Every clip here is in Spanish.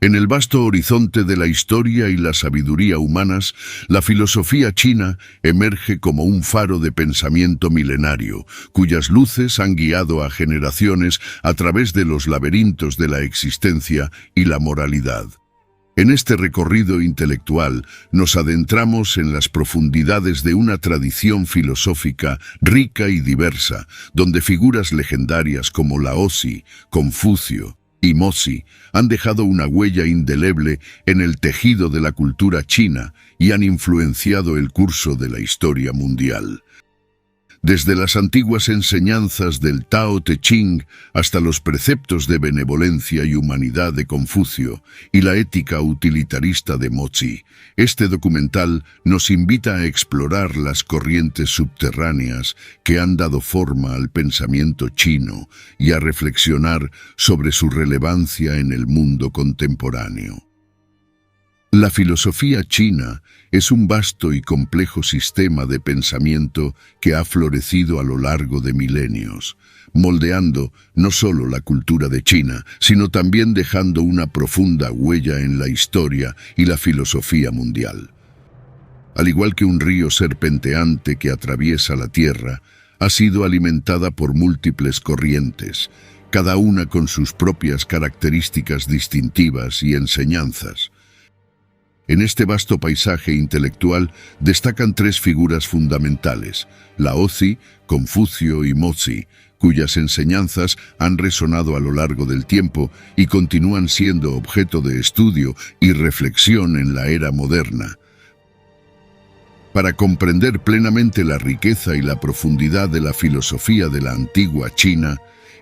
En el vasto horizonte de la historia y la sabiduría humanas, la filosofía china emerge como un faro de pensamiento milenario, cuyas luces han guiado a generaciones a través de los laberintos de la existencia y la moralidad. En este recorrido intelectual nos adentramos en las profundidades de una tradición filosófica rica y diversa, donde figuras legendarias como Laozi, Confucio y Mozi han dejado una huella indeleble en el tejido de la cultura china y han influenciado el curso de la historia mundial. Desde las antiguas enseñanzas del Tao Te Ching hasta los preceptos de benevolencia y humanidad de Confucio y la ética utilitarista de Mozi, este documental nos invita a explorar las corrientes subterráneas que han dado forma al pensamiento chino y a reflexionar sobre su relevancia en el mundo contemporáneo. La filosofía china es un vasto y complejo sistema de pensamiento que ha florecido a lo largo de milenios, moldeando no solo la cultura de China, sino también dejando una profunda huella en la historia y la filosofía mundial. Al igual que un río serpenteante que atraviesa la tierra, ha sido alimentada por múltiples corrientes, cada una con sus propias características distintivas y enseñanzas. En este vasto paisaje intelectual destacan tres figuras fundamentales: Laozi, Confucio y Mozi, cuyas enseñanzas han resonado a lo largo del tiempo y continúan siendo objeto de estudio y reflexión en la era moderna. Para comprender plenamente la riqueza y la profundidad de la filosofía de la antigua China,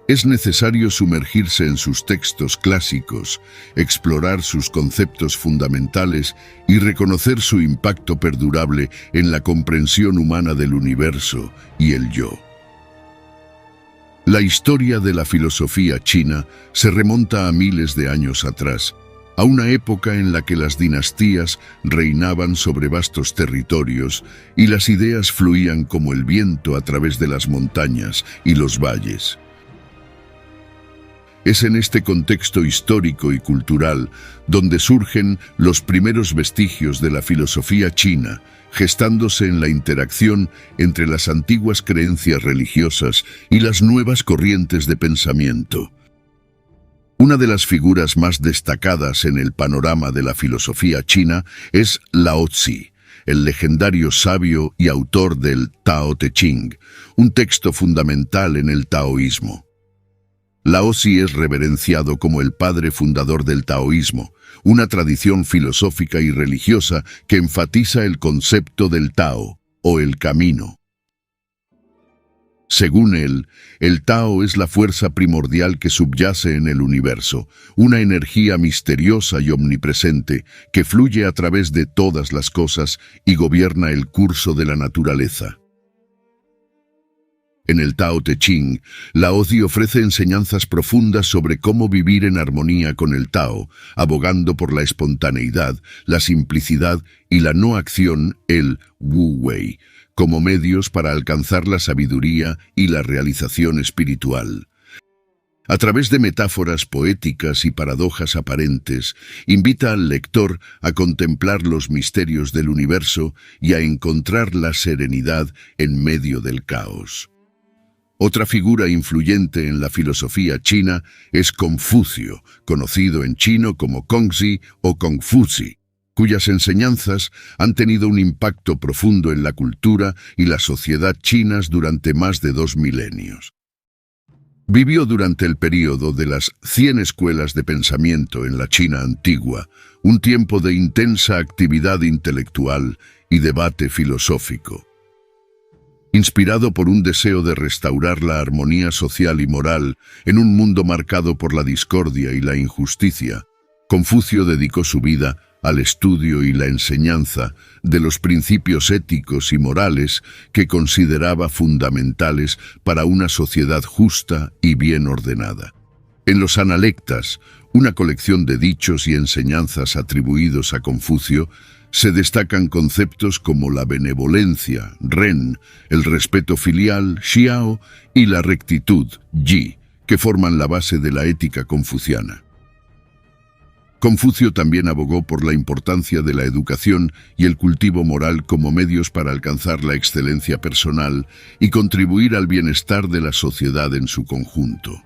es necesario sumergirse en sus textos clásicos, explorar sus conceptos fundamentales y reconocer su impacto perdurable en la comprensión humana del universo y el yo. La historia de la filosofía china se remonta a miles de años atrás, a una época en la que las dinastías reinaban sobre vastos territorios y las ideas fluían como el viento a través de las montañas y los valles. Es en este contexto histórico y cultural donde surgen los primeros vestigios de la filosofía china, gestándose en la interacción entre las antiguas creencias religiosas y las nuevas corrientes de pensamiento. Una de las figuras más destacadas en el panorama de la filosofía china es Laozi, el legendario sabio y autor del Tao Te Ching, un texto fundamental en el taoísmo. Laozi es reverenciado como el padre fundador del taoísmo, una tradición filosófica y religiosa que enfatiza el concepto del Tao, o el camino. Según él, el Tao es la fuerza primordial que subyace en el universo, una energía misteriosa y omnipresente que fluye a través de todas las cosas y gobierna el curso de la naturaleza. En el Tao Te Ching, Laozi ofrece enseñanzas profundas sobre cómo vivir en armonía con el Tao, abogando por la espontaneidad, la simplicidad y la no acción, el Wu Wei, como medios para alcanzar la sabiduría y la realización espiritual. A través de metáforas poéticas y paradojas aparentes, invita al lector a contemplar los misterios del universo y a encontrar la serenidad en medio del caos. Otra figura influyente en la filosofía china es Confucio, conocido en chino como Kongzi o Confuci, cuyas enseñanzas han tenido un impacto profundo en la cultura y la sociedad chinas durante más de 2 milenios. Vivió durante el período de las 100 escuelas de pensamiento en la China antigua, un tiempo de intensa actividad intelectual y debate filosófico. Inspirado por un deseo de restaurar la armonía social y moral en un mundo marcado por la discordia y la injusticia, Confucio dedicó su vida al estudio y la enseñanza de los principios éticos y morales que consideraba fundamentales para una sociedad justa y bien ordenada. En los Analectas, una colección de dichos y enseñanzas atribuidos a Confucio, se destacan conceptos como la benevolencia, Ren, el respeto filial, Xiao, y la rectitud, Yi, que forman la base de la ética confuciana. Confucio también abogó por la importancia de la educación y el cultivo moral como medios para alcanzar la excelencia personal y contribuir al bienestar de la sociedad en su conjunto.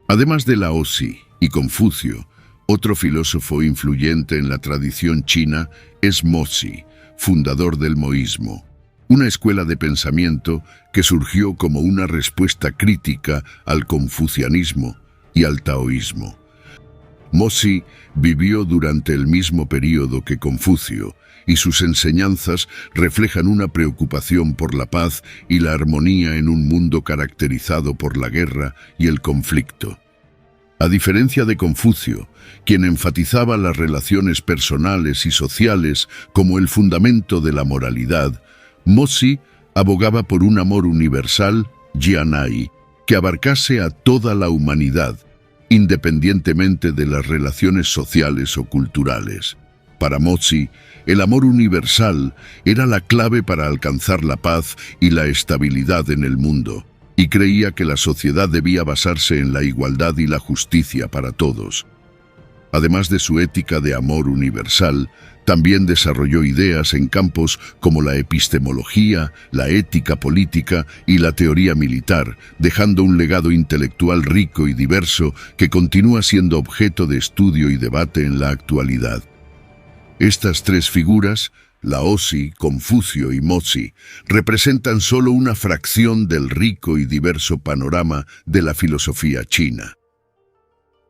Además de Laozi y Confucio, otro filósofo influyente en la tradición china es Mozi, fundador del moísmo, una escuela de pensamiento que surgió como una respuesta crítica al confucianismo y al taoísmo. Mozi vivió durante el mismo período que Confucio, y sus enseñanzas reflejan una preocupación por la paz y la armonía en un mundo caracterizado por la guerra y el conflicto. A diferencia de Confucio, quien enfatizaba las relaciones personales y sociales como el fundamento de la moralidad, Mozi abogaba por un amor universal, Jian'ai, que abarcase a toda la humanidad, independientemente de las relaciones sociales o culturales. Para Mozi, el amor universal era la clave para alcanzar la paz y la estabilidad en el mundo, y creía que la sociedad debía basarse en la igualdad y la justicia para todos. Además de su ética de amor universal, también desarrolló ideas en campos como la epistemología, la ética política y la teoría militar, dejando un legado intelectual rico y diverso que continúa siendo objeto de estudio y debate en la actualidad. Estas tres figuras, Laozi, Confucio y Mozi, representan solo una fracción del rico y diverso panorama de la filosofía china.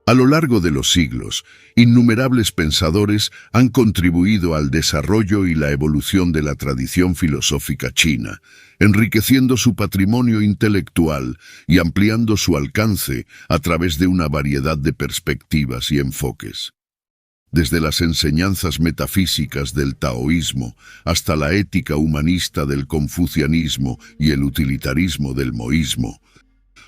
A lo largo de los siglos, innumerables pensadores han contribuido al desarrollo y la evolución de la tradición filosófica china, enriqueciendo su patrimonio intelectual y ampliando su alcance a través de una variedad de perspectivas y enfoques. Desde las enseñanzas metafísicas del taoísmo hasta la ética humanista del confucianismo y el utilitarismo del moísmo,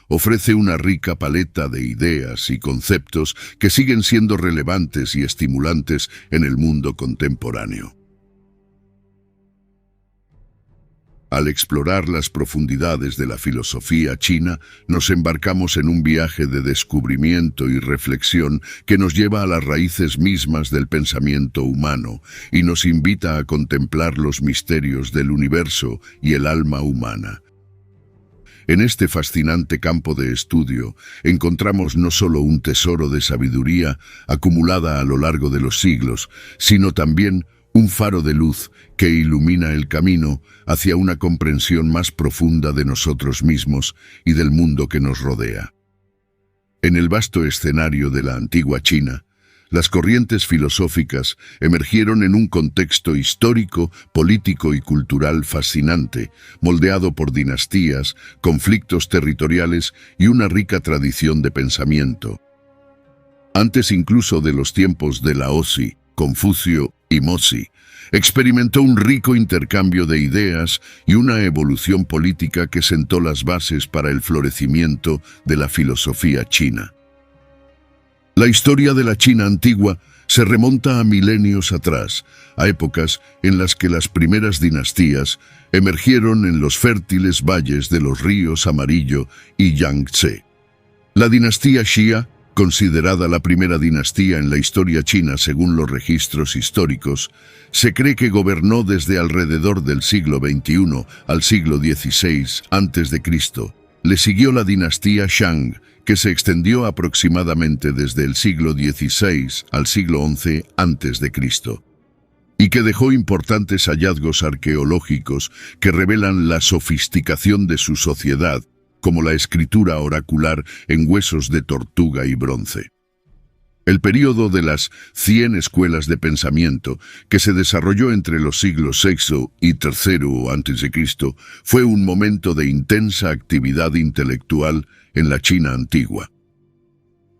ofrece una rica paleta de ideas y conceptos que siguen siendo relevantes y estimulantes en el mundo contemporáneo. Al explorar las profundidades de la filosofía china, nos embarcamos en un viaje de descubrimiento y reflexión que nos lleva a las raíces mismas del pensamiento humano y nos invita a contemplar los misterios del universo y el alma humana. En este fascinante campo de estudio encontramos no solo un tesoro de sabiduría acumulada a lo largo de los siglos, sino también un faro de luz que ilumina el camino hacia una comprensión más profunda de nosotros mismos y del mundo que nos rodea. En el vasto escenario de la antigua China, las corrientes filosóficas emergieron en un contexto histórico, político y cultural fascinante, moldeado por dinastías, conflictos territoriales y una rica tradición de pensamiento. Antes incluso de los tiempos de Laozi, Confucio y Mozi, experimentó un rico intercambio de ideas y una evolución política que sentó las bases para el florecimiento de la filosofía china. La historia de la China antigua se remonta a milenios atrás, a épocas en las que las primeras dinastías emergieron en los fértiles valles de los ríos Amarillo y Yangtze. La dinastía Xia, considerada la primera dinastía en la historia china según los registros históricos, se cree que gobernó desde alrededor del siglo XXI al siglo XVI a.C. Le siguió la dinastía Shang, que se extendió aproximadamente desde el siglo XVI al siglo XI a.C., y que dejó importantes hallazgos arqueológicos que revelan la sofisticación de su sociedad, como la escritura oracular en huesos de tortuga y bronce. El período de las 100 escuelas de pensamiento, que se desarrolló entre los siglos VI y III a.C., fue un momento de intensa actividad intelectual en la China antigua.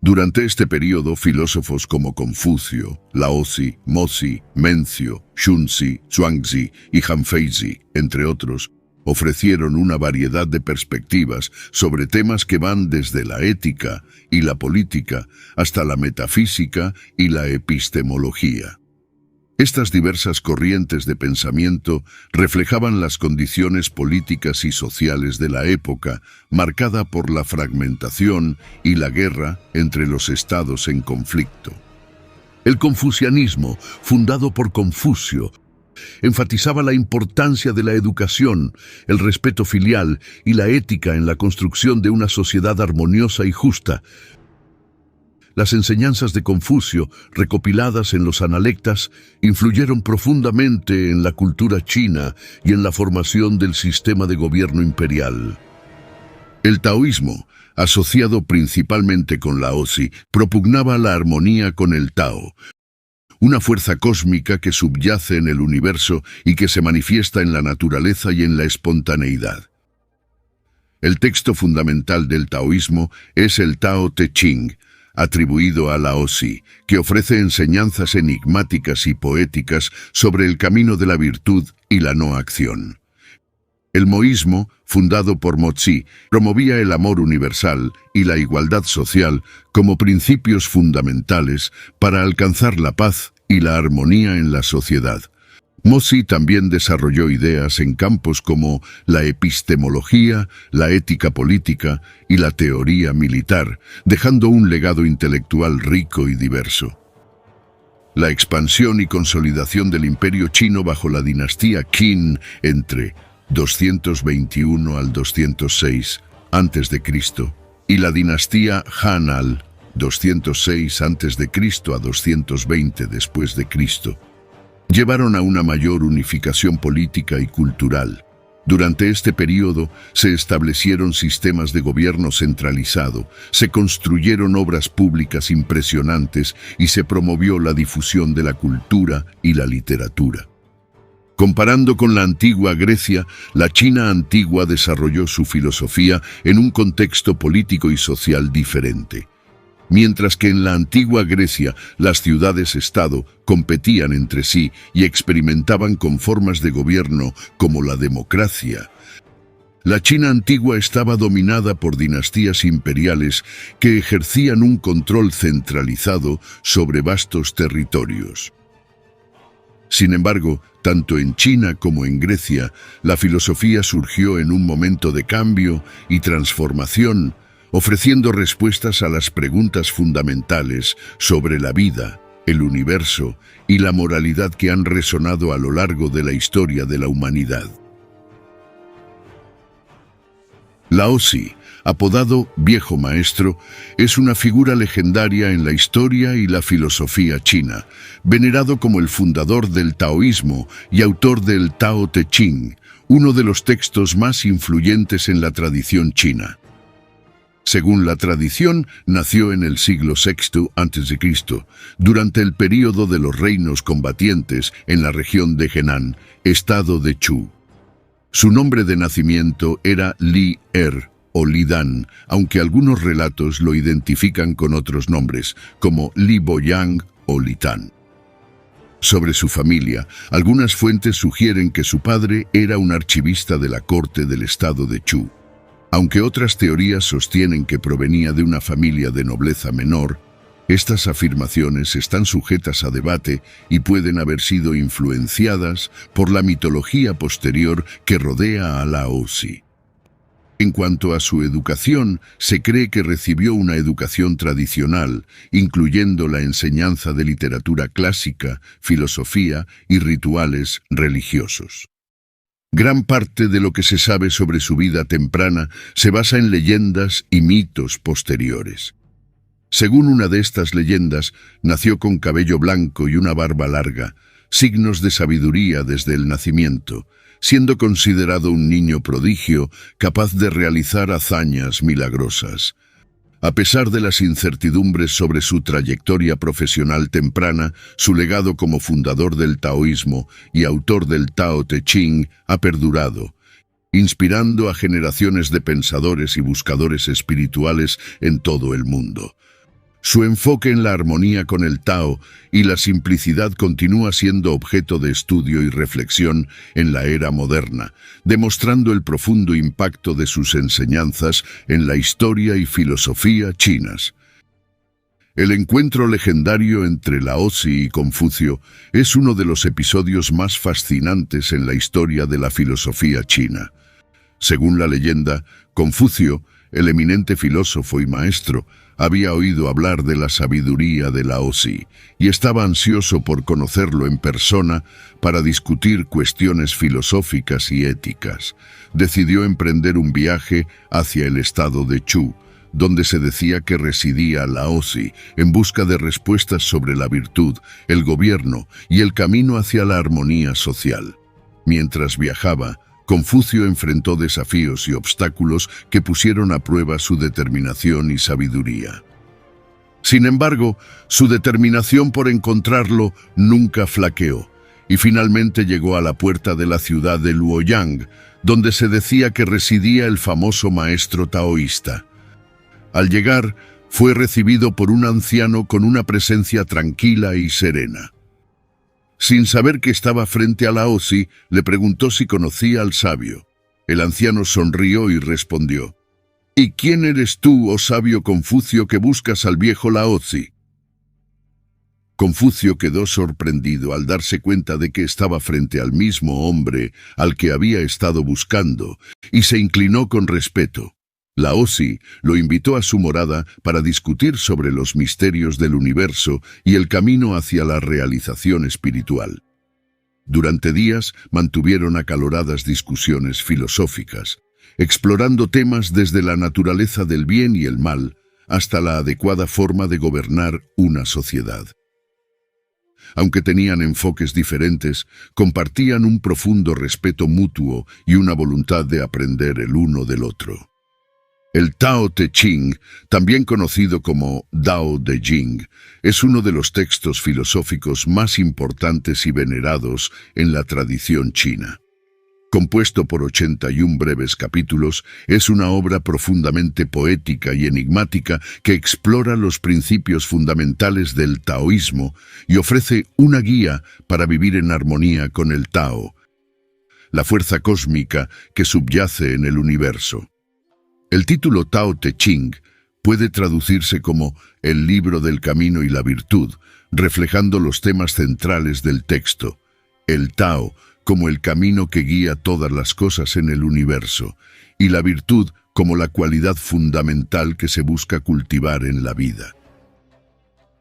Durante este período, filósofos como Confucio, Laozi, Mozi, Mencio, Xunzi, Zhuangzi y Han Feizi, entre otros, ofrecieron una variedad de perspectivas sobre temas que van desde la ética y la política hasta la metafísica y la epistemología. Estas diversas corrientes de pensamiento reflejaban las condiciones políticas y sociales de la época, marcada por la fragmentación y la guerra entre los estados en conflicto. El confucianismo, fundado por Confucio, enfatizaba la importancia de la educación, el respeto filial y la ética en la construcción de una sociedad armoniosa y justa. Las enseñanzas de Confucio, recopiladas en los Analectas, influyeron profundamente en la cultura china y en la formación del sistema de gobierno imperial. El taoísmo, asociado principalmente con Laozi, propugnaba la armonía con el Tao, una fuerza cósmica que subyace en el universo y que se manifiesta en la naturaleza y en la espontaneidad. El texto fundamental del taoísmo es el Tao Te Ching, atribuido a Laozi, que ofrece enseñanzas enigmáticas y poéticas sobre el camino de la virtud y la no acción. El moísmo, fundado por Mozi, promovía el amor universal y la igualdad social como principios fundamentales para alcanzar la paz y la armonía en la sociedad. Mozi también desarrolló ideas en campos como la epistemología, la ética política y la teoría militar, dejando un legado intelectual rico y diverso. La expansión y consolidación del Imperio chino bajo la dinastía Qin entre 221 al 206 a.C. y la dinastía Han al 206 a.C. a 220 después de Cristo, llevaron a una mayor unificación política y cultural. Durante este período se establecieron sistemas de gobierno centralizado, se construyeron obras públicas impresionantes y se promovió la difusión de la cultura y la literatura. Comparando con la antigua Grecia, la China antigua desarrolló su filosofía en un contexto político y social diferente. Mientras que en la antigua Grecia las ciudades-estado competían entre sí y experimentaban con formas de gobierno como la democracia, la China antigua estaba dominada por dinastías imperiales que ejercían un control centralizado sobre vastos territorios. Sin embargo, tanto en China como en Grecia, la filosofía surgió en un momento de cambio y transformación, ofreciendo respuestas a las preguntas fundamentales sobre la vida, el universo y la moralidad que han resonado a lo largo de la historia de la humanidad. Laozi, apodado Viejo Maestro, es una figura legendaria en la historia y la filosofía china, venerado como el fundador del taoísmo y autor del Tao Te Ching, uno de los textos más influyentes en la tradición china. Según la tradición, nació en el siglo VI a.C., durante el período de los reinos combatientes en la región de Henan, estado de Chu. Su nombre de nacimiento era Li Er o Li Dan, aunque algunos relatos lo identifican con otros nombres, como Li Boyang o Li Tan. Sobre su familia, algunas fuentes sugieren que su padre era un archivista de la corte del estado de Chu, aunque otras teorías sostienen que provenía de una familia de nobleza menor. Estas afirmaciones están sujetas a debate y pueden haber sido influenciadas por la mitología posterior que rodea a Laozi. En cuanto a su educación, se cree que recibió una educación tradicional, incluyendo la enseñanza de literatura clásica, filosofía y rituales religiosos. Gran parte de lo que se sabe sobre su vida temprana se basa en leyendas y mitos posteriores. Según una de estas leyendas, nació con cabello blanco y una barba larga, signos de sabiduría desde el nacimiento, siendo considerado un niño prodigio capaz de realizar hazañas milagrosas. A pesar de las incertidumbres sobre su trayectoria profesional temprana, su legado como fundador del taoísmo y autor del Tao Te Ching ha perdurado, inspirando a generaciones de pensadores y buscadores espirituales en todo el mundo. Su enfoque en la armonía con el Tao y la simplicidad continúa siendo objeto de estudio y reflexión en la era moderna, demostrando el profundo impacto de sus enseñanzas en la historia y filosofía chinas. El encuentro legendario entre Laozi y Confucio es uno de los episodios más fascinantes en la historia de la filosofía china. Según la leyenda, Confucio, el eminente filósofo y maestro, había oído hablar de la sabiduría de Laozi y estaba ansioso por conocerlo en persona para discutir cuestiones filosóficas y éticas. Decidió emprender un viaje hacia el estado de Chu, donde se decía que residía Laozi, en busca de respuestas sobre la virtud, el gobierno y el camino hacia la armonía social. Mientras viajaba, Confucio enfrentó desafíos y obstáculos que pusieron a prueba su determinación y sabiduría. Sin embargo, su determinación por encontrarlo nunca flaqueó, y finalmente llegó a la puerta de la ciudad de Luoyang, donde se decía que residía el famoso maestro taoísta. Al llegar, fue recibido por un anciano con una presencia tranquila y serena. Sin saber que estaba frente a Laozi, le preguntó si conocía al sabio. El anciano sonrió y respondió: ¿Y quién eres tú, oh sabio Confucio, que buscas al viejo Laozi? Confucio quedó sorprendido al darse cuenta de que estaba frente al mismo hombre al que había estado buscando, y se inclinó con respeto. Laozi lo invitó a su morada para discutir sobre los misterios del universo y el camino hacia la realización espiritual. Durante días mantuvieron acaloradas discusiones filosóficas, explorando temas desde la naturaleza del bien y el mal hasta la adecuada forma de gobernar una sociedad. Aunque tenían enfoques diferentes, compartían un profundo respeto mutuo y una voluntad de aprender el uno del otro. El Tao Te Ching, también conocido como Dao De Jing, es uno de los textos filosóficos más importantes y venerados en la tradición china. Compuesto por 81 breves capítulos, es una obra profundamente poética y enigmática que explora los principios fundamentales del taoísmo y ofrece una guía para vivir en armonía con el Tao, la fuerza cósmica que subyace en el universo. El título Tao Te Ching puede traducirse como el libro del camino y la virtud, reflejando los temas centrales del texto. El Tao como el camino que guía todas las cosas en el universo, y la virtud como la cualidad fundamental que se busca cultivar en la vida.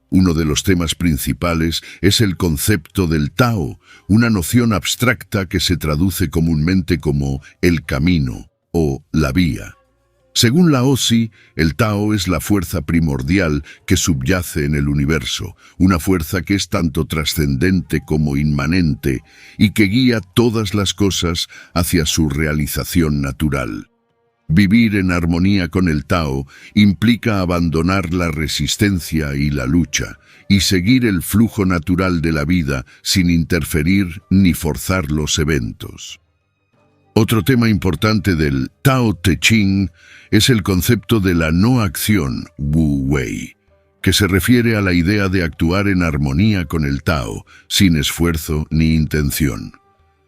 Uno de los temas principales es el concepto del Tao, una noción abstracta que se traduce comúnmente como el camino o la vía. Según Laozi, el Tao es la fuerza primordial que subyace en el universo, una fuerza que es tanto trascendente como inmanente y que guía todas las cosas hacia su realización natural. Vivir en armonía con el Tao implica abandonar la resistencia y la lucha y seguir el flujo natural de la vida sin interferir ni forzar los eventos. Otro tema importante del Tao Te Ching es el concepto de la no acción, Wu Wei, que se refiere a la idea de actuar en armonía con el Tao, sin esfuerzo ni intención.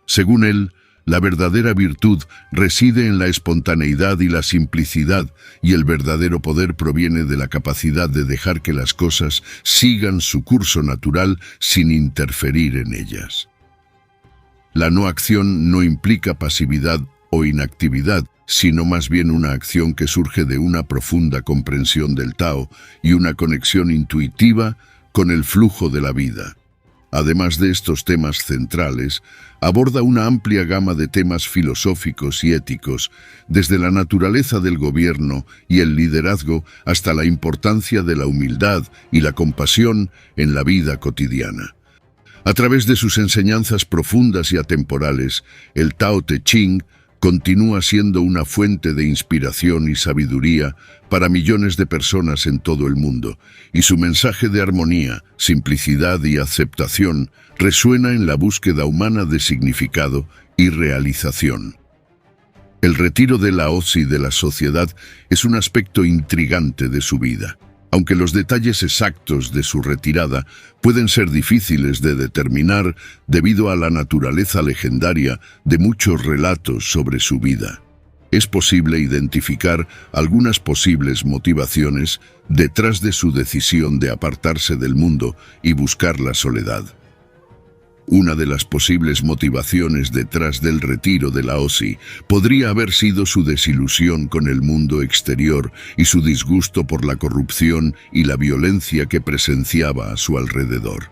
Según él, la verdadera virtud reside en la espontaneidad y la simplicidad, y el verdadero poder proviene de la capacidad de dejar que las cosas sigan su curso natural sin interferir en ellas. La no acción no implica pasividad o inactividad, sino más bien una acción que surge de una profunda comprensión del Tao y una conexión intuitiva con el flujo de la vida. Además de estos temas centrales, aborda una amplia gama de temas filosóficos y éticos, desde la naturaleza del gobierno y el liderazgo hasta la importancia de la humildad y la compasión en la vida cotidiana. A través de sus enseñanzas profundas y atemporales, el Tao Te Ching continúa siendo una fuente de inspiración y sabiduría para millones de personas en todo el mundo, y su mensaje de armonía, simplicidad y aceptación resuena en la búsqueda humana de significado y realización. El retiro de Laozi de la sociedad es un aspecto intrigante de su vida. Aunque los detalles exactos de su retirada pueden ser difíciles de determinar debido a la naturaleza legendaria de muchos relatos sobre su vida, es posible identificar algunas posibles motivaciones detrás de su decisión de apartarse del mundo y buscar la soledad. Una de las posibles motivaciones detrás del retiro de Laozi podría haber sido su desilusión con el mundo exterior y su disgusto por la corrupción y la violencia que presenciaba a su alrededor.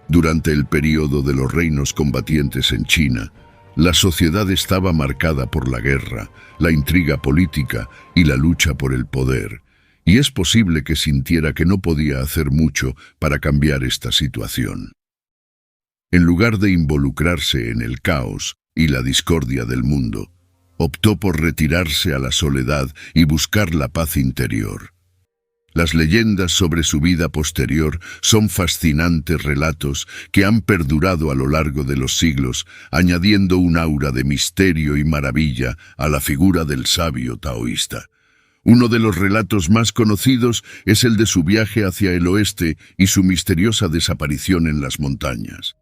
Durante el período de los reinos combatientes en China, la sociedad estaba marcada por la guerra, la intriga política y la lucha por el poder, y es posible que sintiera que no podía hacer mucho para cambiar esta situación. En lugar de involucrarse en el caos y la discordia del mundo, optó por retirarse a la soledad y buscar la paz interior. Las leyendas sobre su vida posterior son fascinantes relatos que han perdurado a lo largo de los siglos, añadiendo un aura de misterio y maravilla a la figura del sabio taoísta. Uno de los relatos más conocidos es el de su viaje hacia el oeste y su misteriosa desaparición en las montañas.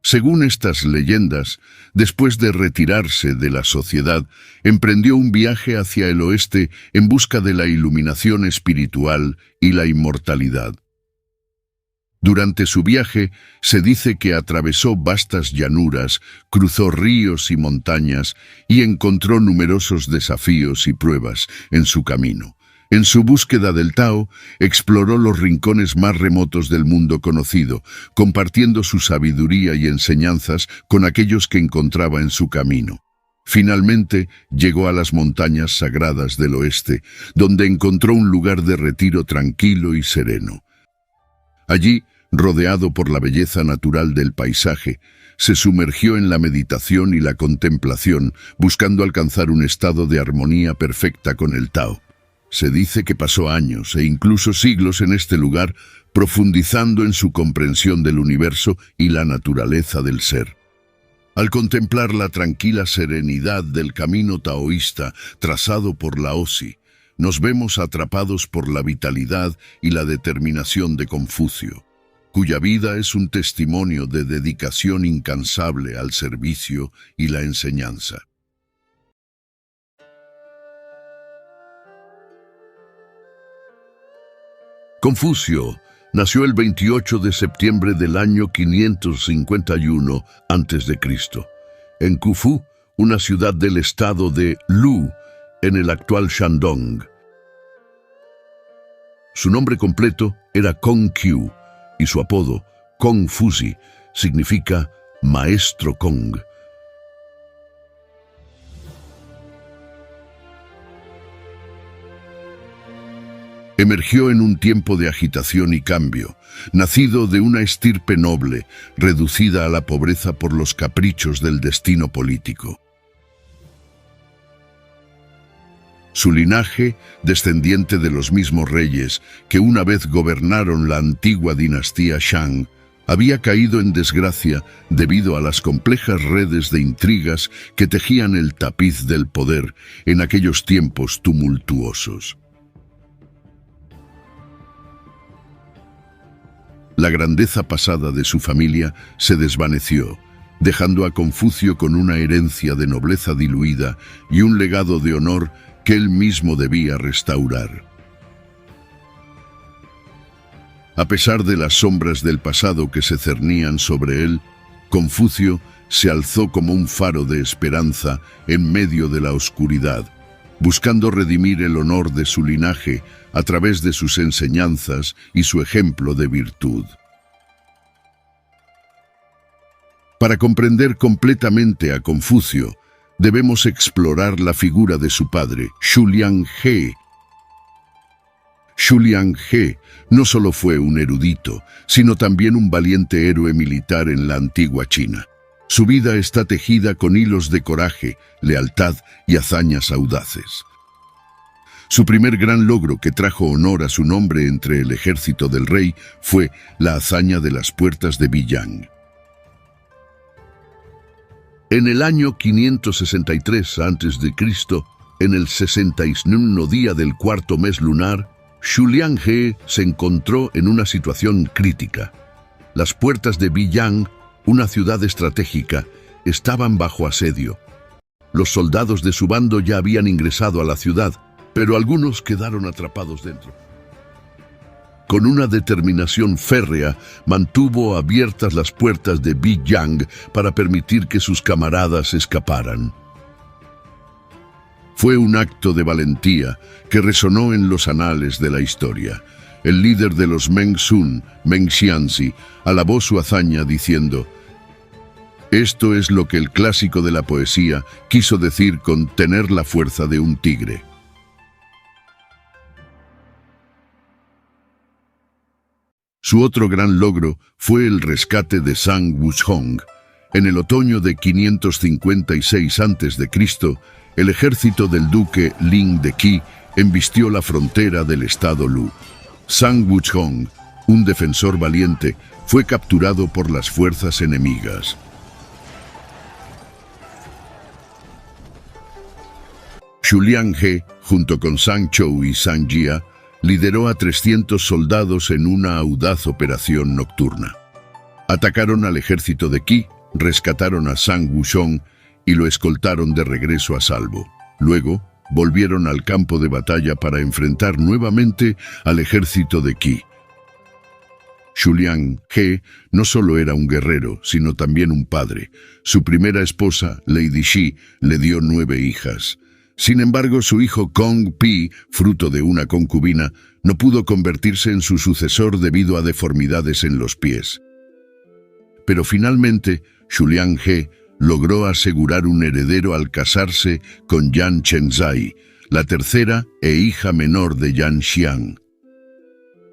Según estas leyendas, después de retirarse de la sociedad, emprendió un viaje hacia el oeste en busca de la iluminación espiritual y la inmortalidad. Durante su viaje, se dice que atravesó vastas llanuras, cruzó ríos y montañas y encontró numerosos desafíos y pruebas en su camino. En su búsqueda del Tao, exploró los rincones más remotos del mundo conocido, compartiendo su sabiduría y enseñanzas con aquellos que encontraba en su camino. Finalmente, llegó a las montañas sagradas del oeste, donde encontró un lugar de retiro tranquilo y sereno. Allí, rodeado por la belleza natural del paisaje, se sumergió en la meditación y la contemplación, buscando alcanzar un estado de armonía perfecta con el Tao. Se dice que pasó años e incluso siglos en este lugar, profundizando en su comprensión del universo y la naturaleza del ser. Al contemplar la tranquila serenidad del camino taoísta trazado por Laozi, nos vemos atrapados por la vitalidad y la determinación de Confucio, cuya vida es un testimonio de dedicación incansable al servicio y la enseñanza. Confucio nació el 28 de septiembre del año 551 a.C., en Qufu, una ciudad del estado de Lu, en el actual Shandong. Su nombre completo era Kong Qiu y su apodo, Kong Fuzi, significa Maestro Kong. Emergió en un tiempo de agitación y cambio, nacido de una estirpe noble, reducida a la pobreza por los caprichos del destino político. Su linaje, descendiente de los mismos reyes que una vez gobernaron la antigua dinastía Shang, había caído en desgracia debido a las complejas redes de intrigas que tejían el tapiz del poder en aquellos tiempos tumultuosos. La grandeza pasada de su familia se desvaneció, dejando a Confucio con una herencia de nobleza diluida y un legado de honor que él mismo debía restaurar. A pesar de las sombras del pasado que se cernían sobre él, Confucio se alzó como un faro de esperanza en medio de la oscuridad, buscando redimir el honor de su linaje a través de sus enseñanzas y su ejemplo de virtud. Para comprender completamente a Confucio, debemos explorar la figura de su padre, Xu Lianghe. Xu Lianghe no solo fue un erudito, sino también un valiente héroe militar en la antigua China. Su vida está tejida con hilos de coraje, lealtad y hazañas audaces. Su primer gran logro que trajo honor a su nombre entre el ejército del rey fue la hazaña de las puertas de Biyang. En el año 563 a.C., en el 61 día del cuarto mes lunar, Xu Lianghe se encontró en una situación crítica. Las puertas de Biyang, una ciudad estratégica, estaban bajo asedio. Los soldados de su bando ya habían ingresado a la ciudad, pero algunos quedaron atrapados dentro. con una determinación férrea, mantuvo abiertas las puertas de Bigyang para permitir que sus camaradas escaparan. Fue un acto de valentía que resonó en los anales de la historia. El líder de los Meng Sun, Meng Xianzi, alabó su hazaña diciendo: «Esto es lo que el clásico de la poesía quiso decir con tener la fuerza de un tigre». Su otro gran logro fue el rescate de Zhang Wuchong. En el otoño de 556 a.C., el ejército del duque Ling de Qi embistió la frontera del estado Lu. Zhang Wuchong, un defensor valiente, fue capturado por las fuerzas enemigas. Xu Lianghe, junto con Zhang Chou y Zhang Jia, lideró a 300 soldados en una audaz operación nocturna. Atacaron al ejército de Qi, rescataron a Zhang Wuchong y lo escoltaron de regreso a salvo. Luego, volvieron al campo de batalla para enfrentar nuevamente al ejército de Qi. Xu Lianghe no solo era un guerrero, sino también un padre. Su primera esposa, Lady Xi, le dio 9 hijas. Sin embargo, su hijo Kong Pi, fruto de una concubina, no pudo convertirse en su sucesor debido a deformidades en los pies. Pero finalmente, Xu Lianghe logró asegurar un heredero al casarse con Yan Chengzai, la tercera e hija menor de Yan Xiang.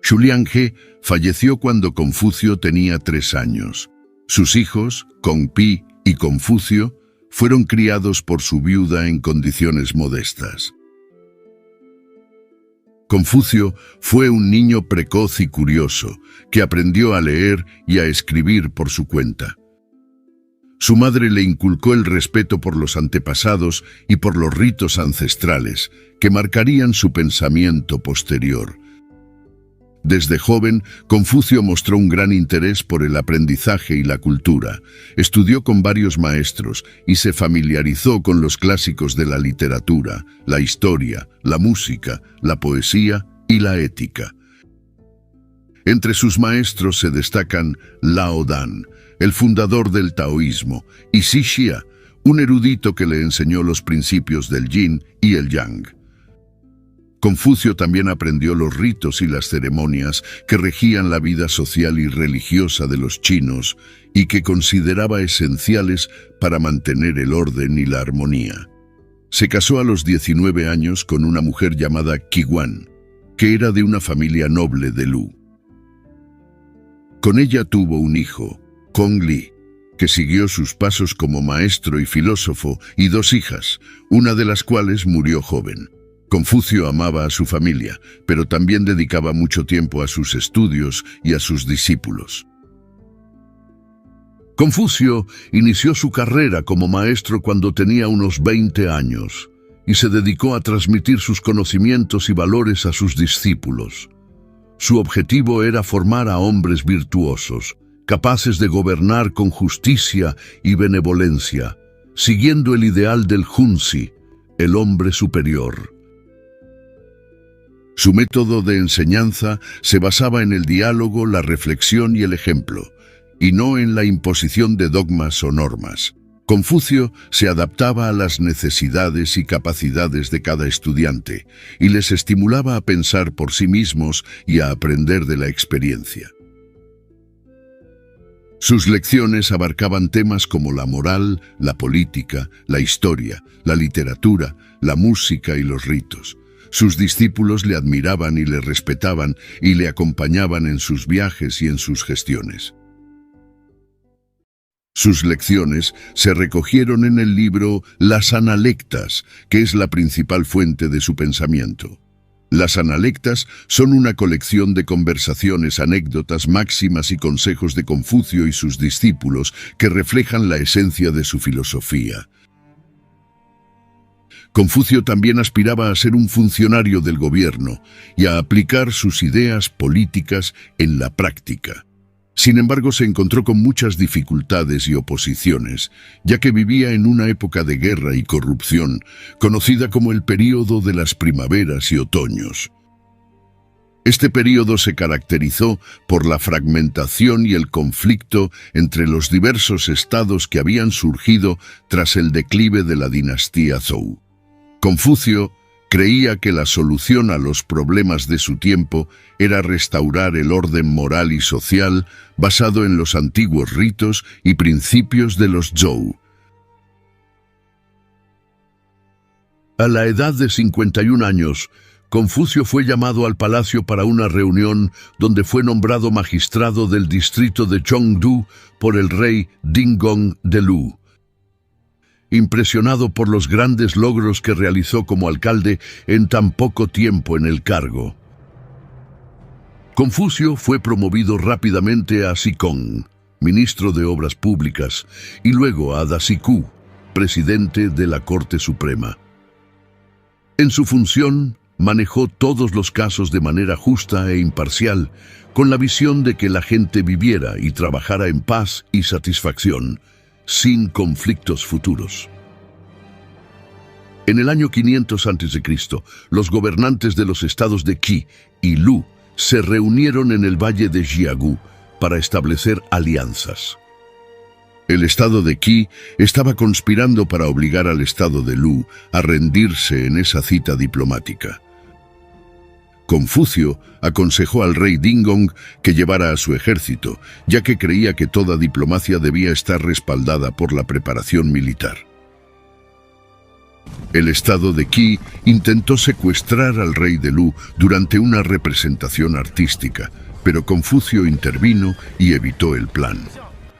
Xu Lianghe falleció cuando Confucio tenía 3 años. Sus hijos, Kong Pi y Confucio, fueron criados por su viuda en condiciones modestas. Confucio fue un niño precoz y curioso, que aprendió a leer y a escribir por su cuenta. Su madre le inculcó el respeto por los antepasados y por los ritos ancestrales, que marcarían su pensamiento posterior. Desde joven, Confucio mostró un gran interés por el aprendizaje y la cultura. Estudió con varios maestros y se familiarizó con los clásicos de la literatura, la historia, la música, la poesía y la ética. Entre sus maestros se destacan Lao Dan, el fundador del taoísmo, y Xixia, un erudito que le enseñó los principios del yin y el yang. Confucio también aprendió los ritos y las ceremonias que regían la vida social y religiosa de los chinos y que consideraba esenciales para mantener el orden y la armonía. Se casó a los 19 años con una mujer llamada Qiwan, que era de una familia noble de Lu. Con ella tuvo un hijo, Kong Li, que siguió sus pasos como maestro y filósofo, y 2 hijas, una de las cuales murió joven. Confucio amaba a su familia, pero también dedicaba mucho tiempo a sus estudios y a sus discípulos. Confucio inició su carrera como maestro cuando tenía unos 20 años y se dedicó a transmitir sus conocimientos y valores a sus discípulos. Su objetivo era formar a hombres virtuosos, capaces de gobernar con justicia y benevolencia, siguiendo el ideal del Junzi, el hombre superior. Su método de enseñanza se basaba en el diálogo, la reflexión y el ejemplo, y no en la imposición de dogmas o normas. Confucio se adaptaba a las necesidades y capacidades de cada estudiante, y les estimulaba a pensar por sí mismos y a aprender de la experiencia. Sus lecciones abarcaban temas como la moral, la política, la historia, la literatura, la música y los ritos. Sus discípulos le admiraban y le respetaban y le acompañaban en sus viajes y en sus gestiones. Sus lecciones se recogieron en el libro Las Analectas, que es la principal fuente de su pensamiento. Las Analectas son una colección de conversaciones, anécdotas, máximas y consejos de Confucio y sus discípulos que reflejan la esencia de su filosofía. Confucio también aspiraba a ser un funcionario del gobierno y a aplicar sus ideas políticas en la práctica. Sin embargo, se encontró con muchas dificultades y oposiciones, ya que vivía en una época de guerra y corrupción, conocida como el período de las primaveras y otoños. Este período se caracterizó por la fragmentación y el conflicto entre los diversos estados que habían surgido tras el declive de la dinastía Zhou. Confucio creía que la solución a los problemas de su tiempo era restaurar el orden moral y social basado en los antiguos ritos y principios de los Zhou. A la edad de 51 años, Confucio fue llamado al palacio para una reunión donde fue nombrado magistrado del distrito de Chengdu por el rey Dingong de Lu. Impresionado por los grandes logros que realizó como alcalde en tan poco tiempo en el cargo, Confucio fue promovido rápidamente a Zhikong, ministro de Obras Públicas, y luego a Daziku, presidente de la Corte Suprema. En su función, manejó todos los casos de manera justa e imparcial, con la visión de que la gente viviera y trabajara en paz y satisfacción, sin conflictos futuros. En el año 500 a.C., los gobernantes de los estados de Qi y Lu se reunieron en el valle de Jiagu para establecer alianzas. El estado de Qi estaba conspirando para obligar al estado de Lu a rendirse en esa cita diplomática. Confucio aconsejó al rey Dingong que llevara a su ejército, ya que creía que toda diplomacia debía estar respaldada por la preparación militar. El estado de Qi intentó secuestrar al rey de Lu durante una representación artística, pero Confucio intervino y evitó el plan.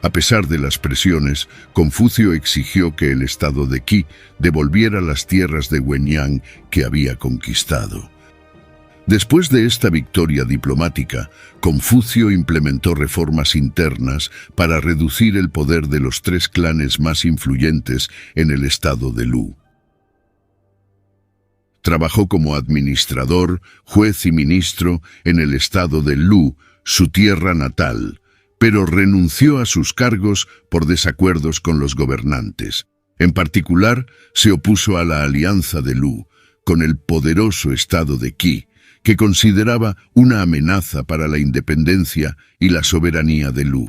A pesar de las presiones, Confucio exigió que el estado de Qi devolviera las tierras de Wenyang que había conquistado. Después de esta victoria diplomática, Confucio implementó reformas internas para reducir el poder de los 3 clanes más influyentes en el estado de Lu. Trabajó como administrador, juez y ministro en el estado de Lu, su tierra natal, pero renunció a sus cargos por desacuerdos con los gobernantes. En particular, se opuso a la alianza de Lu con el poderoso estado de Qi, que consideraba una amenaza para la independencia y la soberanía de Lu.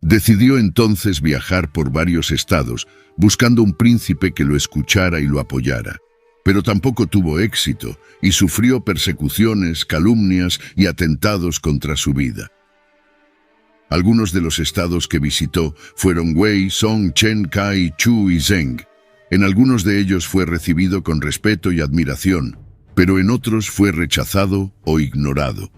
Decidió entonces viajar por varios estados, buscando un príncipe que lo escuchara y lo apoyara. Pero tampoco tuvo éxito y sufrió persecuciones, calumnias y atentados contra su vida. Algunos de los estados que visitó fueron Wei, Song, Chen, Kai, Chu y Zheng. En algunos de ellos fue recibido con respeto y admiración, pero en otros fue rechazado o ignorado.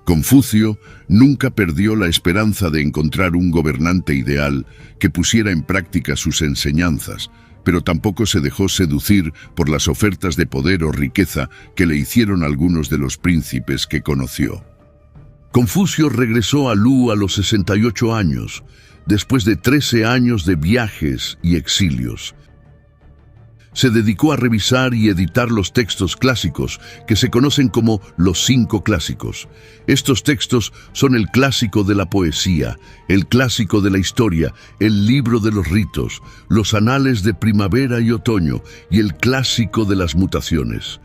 Confucio nunca perdió la esperanza de encontrar un gobernante ideal que pusiera en práctica sus enseñanzas, pero tampoco se dejó seducir por las ofertas de poder o riqueza que le hicieron algunos de los príncipes que conoció. Confucio regresó a Lu a los 68 años, después de 13 años de viajes y exilios. Se dedicó a revisar y editar los textos clásicos, que se conocen como los 5 clásicos. Estos textos son el clásico de la poesía, el clásico de la historia, el libro de los ritos, los anales de primavera y otoño y el clásico de las mutaciones.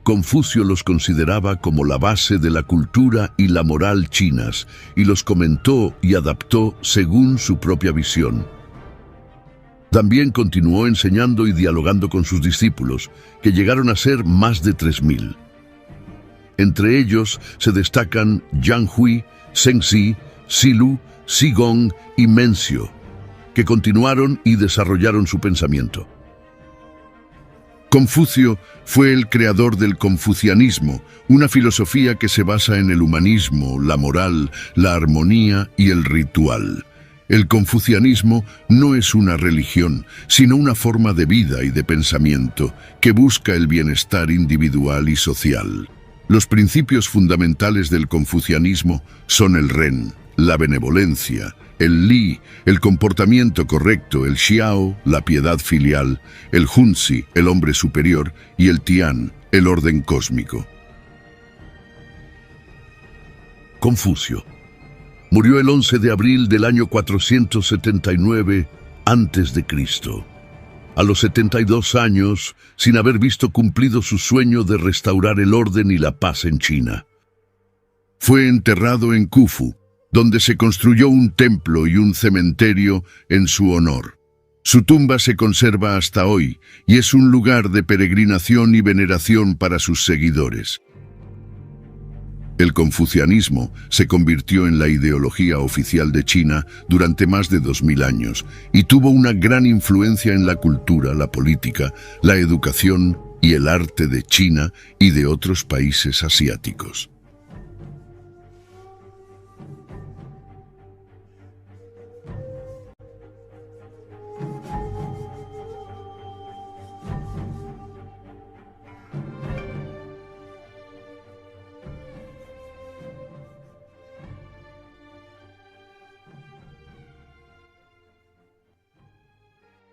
Confucio los consideraba como la base de la cultura y la moral chinas, y los comentó y adaptó según su propia visión. También continuó enseñando y dialogando con sus discípulos, que llegaron a ser más de 3000. Entre ellos se destacan Yang Hui, Zhengzi, Zilu, Zhigong y Mencio, que continuaron y desarrollaron su pensamiento. Confucio fue el creador del confucianismo, una filosofía que se basa en el humanismo, la moral, la armonía y el ritual. El confucianismo no es una religión, sino una forma de vida y de pensamiento que busca el bienestar individual y social. Los principios fundamentales del confucianismo son el ren, la benevolencia, el li, el comportamiento correcto, el xiao, la piedad filial, el junzi, el hombre superior, y el tian, el orden cósmico. Confucio murió el 11 de abril del año 479 a.C. A los 72 años, sin haber visto cumplido su sueño de restaurar el orden y la paz en China. Fue enterrado en Khufu, donde se construyó un templo y un cementerio en su honor. Su tumba se conserva hasta hoy y es un lugar de peregrinación y veneración para sus seguidores. El confucianismo se convirtió en la ideología oficial de China durante más de 2000 años y tuvo una gran influencia en la cultura, la política, la educación y el arte de China y de otros países asiáticos.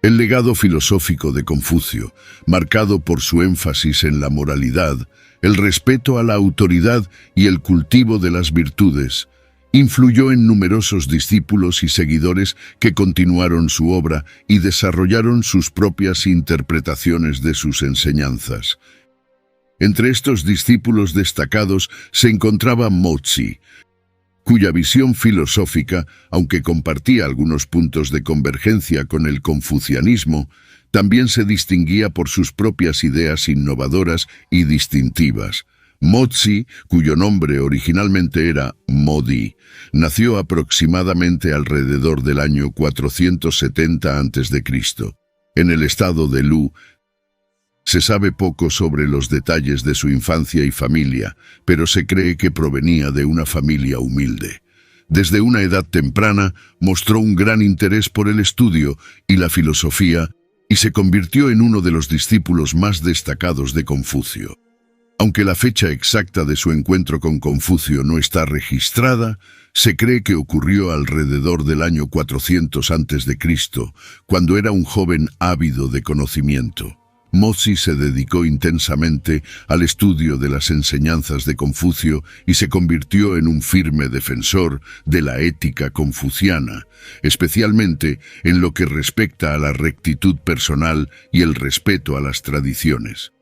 El legado filosófico de Confucio, marcado por su énfasis en la moralidad, el respeto a la autoridad y el cultivo de las virtudes, influyó en numerosos discípulos y seguidores que continuaron su obra y desarrollaron sus propias interpretaciones de sus enseñanzas. Entre estos discípulos destacados se encontraba Mozi, cuya visión filosófica, aunque compartía algunos puntos de convergencia con el confucianismo, también se distinguía por sus propias ideas innovadoras y distintivas. Mozi, cuyo nombre originalmente era Modi, nació aproximadamente alrededor del año 470 a.C. En el estado de Lu, se sabe poco sobre los detalles de su infancia y familia, pero se cree que provenía de una familia humilde. Desde una edad temprana mostró un gran interés por el estudio y la filosofía y se convirtió en uno de los discípulos más destacados de Confucio. Aunque la fecha exacta de su encuentro con Confucio no está registrada, se cree que ocurrió alrededor del año 400 a.C., cuando era un joven ávido de conocimiento. Mozi se dedicó intensamente al estudio de las enseñanzas de Confucio y se convirtió en un firme defensor de la ética confuciana, especialmente en lo que respecta a la rectitud personal y el respeto a las tradiciones.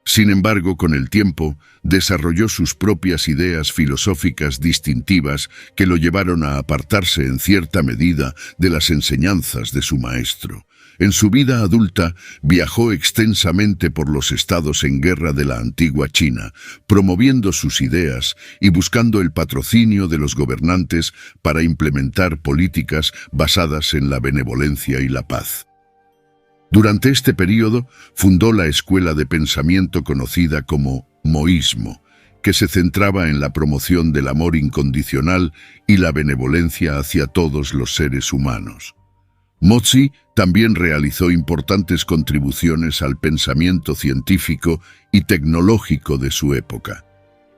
Sin embargo, con el tiempo, desarrolló sus propias ideas filosóficas distintivas que lo llevaron a apartarse en cierta medida de las enseñanzas de su maestro. En su vida adulta, viajó extensamente por los estados en guerra de la antigua China, promoviendo sus ideas y buscando el patrocinio de los gobernantes para implementar políticas basadas en la benevolencia y la paz. Durante este período, fundó la escuela de pensamiento conocida como Moísmo, que se centraba en la promoción del amor incondicional y la benevolencia hacia todos los seres humanos. Mozi también realizó importantes contribuciones al pensamiento científico y tecnológico de su época.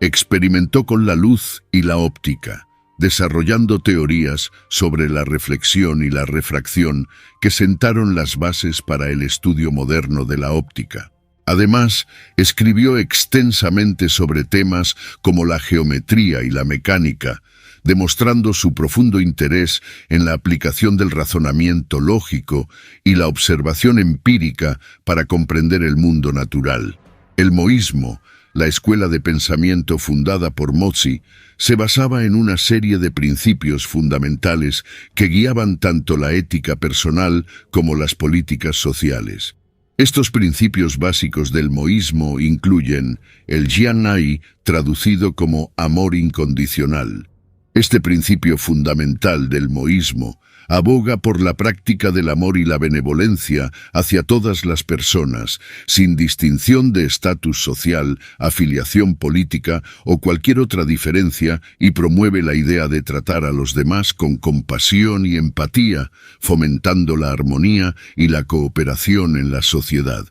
Experimentó con la luz y la óptica, desarrollando teorías sobre la reflexión y la refracción que sentaron las bases para el estudio moderno de la óptica. Además, escribió extensamente sobre temas como la geometría y la mecánica, demostrando su profundo interés en la aplicación del razonamiento lógico y la observación empírica para comprender el mundo natural. El moísmo, la escuela de pensamiento fundada por Mozi, se basaba en una serie de principios fundamentales que guiaban tanto la ética personal como las políticas sociales. Estos principios básicos del moísmo incluyen el Jian'ai, traducido como amor incondicional. Este principio fundamental del moísmo aboga por la práctica del amor y la benevolencia hacia todas las personas, sin distinción de estatus social, afiliación política o cualquier otra diferencia, y promueve la idea de tratar a los demás con compasión y empatía, fomentando la armonía y la cooperación en la sociedad.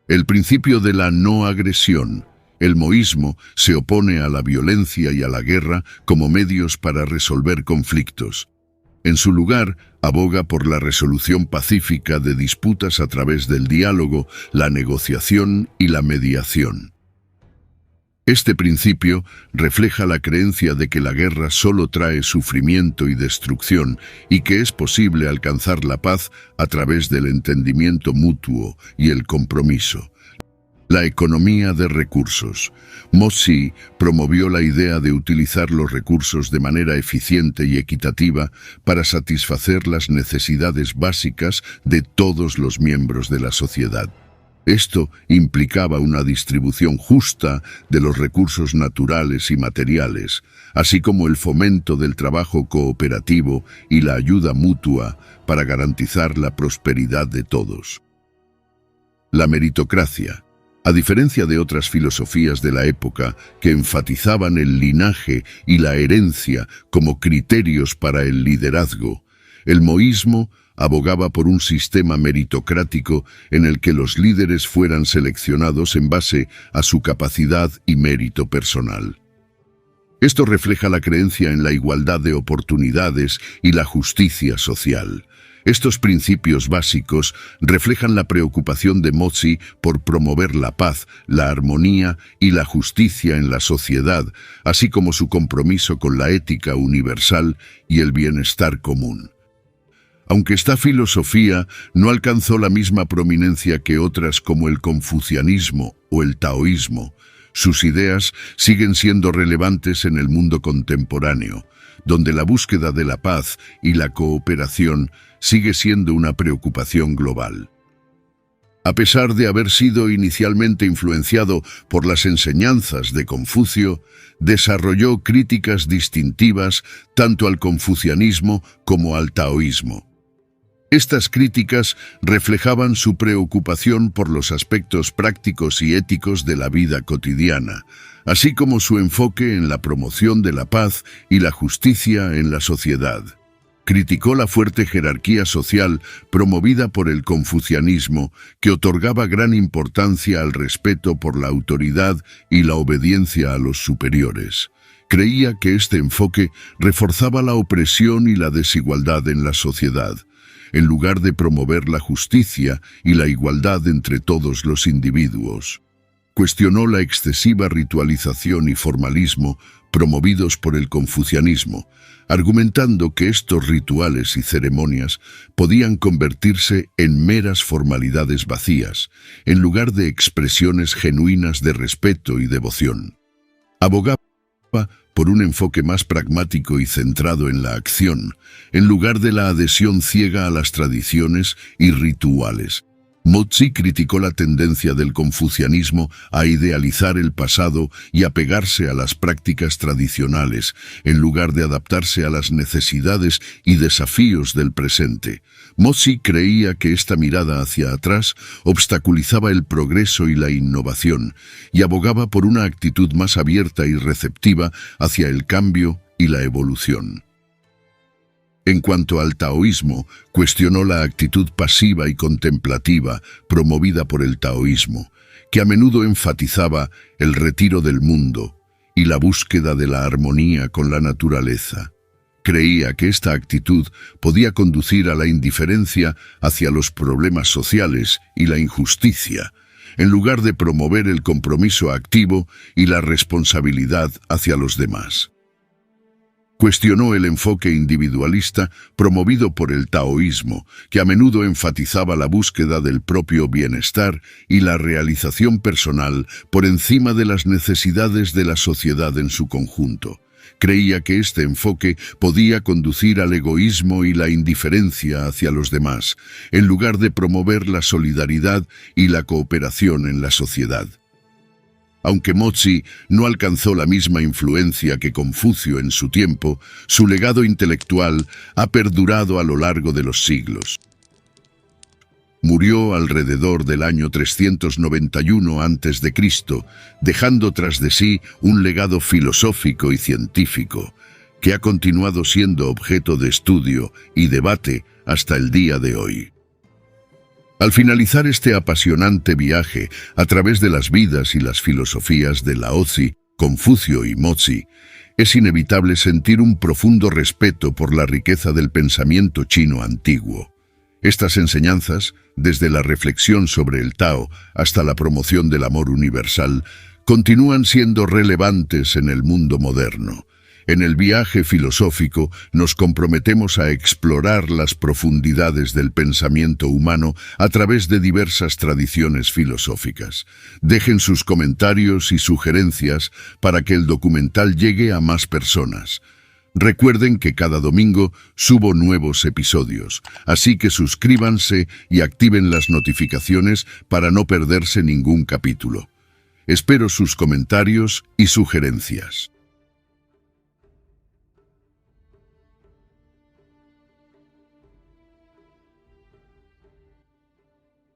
El principio de la no agresión. El moísmo se opone a la violencia y a la guerra como medios para resolver conflictos. En su lugar, aboga por la resolución pacífica de disputas a través del diálogo, la negociación y la mediación. Este principio refleja la creencia de que la guerra solo trae sufrimiento y destrucción y que es posible alcanzar la paz a través del entendimiento mutuo y el compromiso. La economía de recursos. Mozi promovió la idea de utilizar los recursos de manera eficiente y equitativa para satisfacer las necesidades básicas de todos los miembros de la sociedad. Esto implicaba una distribución justa de los recursos naturales y materiales, así como el fomento del trabajo cooperativo y la ayuda mutua para garantizar la prosperidad de todos. La meritocracia. A diferencia de otras filosofías de la época que enfatizaban el linaje y la herencia como criterios para el liderazgo, el moísmo abogaba por un sistema meritocrático en el que los líderes fueran seleccionados en base a su capacidad y mérito personal. Esto refleja la creencia en la igualdad de oportunidades y la justicia social. Estos principios básicos reflejan la preocupación de Mozi por promover la paz, la armonía y la justicia en la sociedad, así como su compromiso con la ética universal y el bienestar común. Aunque esta filosofía no alcanzó la misma prominencia que otras como el confucianismo o el taoísmo, sus ideas siguen siendo relevantes en el mundo contemporáneo, donde la búsqueda de la paz y la cooperación sigue siendo una preocupación global. A pesar de haber sido inicialmente influenciado por las enseñanzas de Confucio, desarrolló críticas distintivas tanto al confucianismo como al taoísmo. Estas críticas reflejaban su preocupación por los aspectos prácticos y éticos de la vida cotidiana, así como su enfoque en la promoción de la paz y la justicia en la sociedad. Criticó la fuerte jerarquía social promovida por el confucianismo, que otorgaba gran importancia al respeto por la autoridad y la obediencia a los superiores. Creía que este enfoque reforzaba la opresión y la desigualdad en la sociedad, en lugar de promover la justicia y la igualdad entre todos los individuos. Cuestionó la excesiva ritualización y formalismo promovidos por el confucianismo, argumentando que estos rituales y ceremonias podían convertirse en meras formalidades vacías, en lugar de expresiones genuinas de respeto y devoción. Abogaba por un enfoque más pragmático y centrado en la acción, en lugar de la adhesión ciega a las tradiciones y rituales. Mozi criticó la tendencia del confucianismo a idealizar el pasado y apegarse a las prácticas tradicionales, en lugar de adaptarse a las necesidades y desafíos del presente. Mozi creía que esta mirada hacia atrás obstaculizaba el progreso y la innovación, y abogaba por una actitud más abierta y receptiva hacia el cambio y la evolución. En cuanto al taoísmo, cuestionó la actitud pasiva y contemplativa promovida por el taoísmo, que a menudo enfatizaba el retiro del mundo y la búsqueda de la armonía con la naturaleza. Creía que esta actitud podía conducir a la indiferencia hacia los problemas sociales y la injusticia, en lugar de promover el compromiso activo y la responsabilidad hacia los demás. Cuestionó el enfoque individualista promovido por el taoísmo, que a menudo enfatizaba la búsqueda del propio bienestar y la realización personal por encima de las necesidades de la sociedad en su conjunto. Creía que este enfoque podía conducir al egoísmo y la indiferencia hacia los demás, en lugar de promover la solidaridad y la cooperación en la sociedad. Aunque Mozi no alcanzó la misma influencia que Confucio en su tiempo, su legado intelectual ha perdurado a lo largo de los siglos. Murió alrededor del año 391 a.C., dejando tras de sí un legado filosófico y científico, que ha continuado siendo objeto de estudio y debate hasta el día de hoy. Al finalizar este apasionante viaje a través de las vidas y las filosofías de Laozi, Confucio y Mozi, es inevitable sentir un profundo respeto por la riqueza del pensamiento chino antiguo. Estas enseñanzas, desde la reflexión sobre el Tao hasta la promoción del amor universal, continúan siendo relevantes en el mundo moderno. En el viaje filosófico nos comprometemos a explorar las profundidades del pensamiento humano a través de diversas tradiciones filosóficas. Dejen sus comentarios y sugerencias para que el documental llegue a más personas. Recuerden que cada domingo subo nuevos episodios, así que suscríbanse y activen las notificaciones para no perderse ningún capítulo. Espero sus comentarios y sugerencias.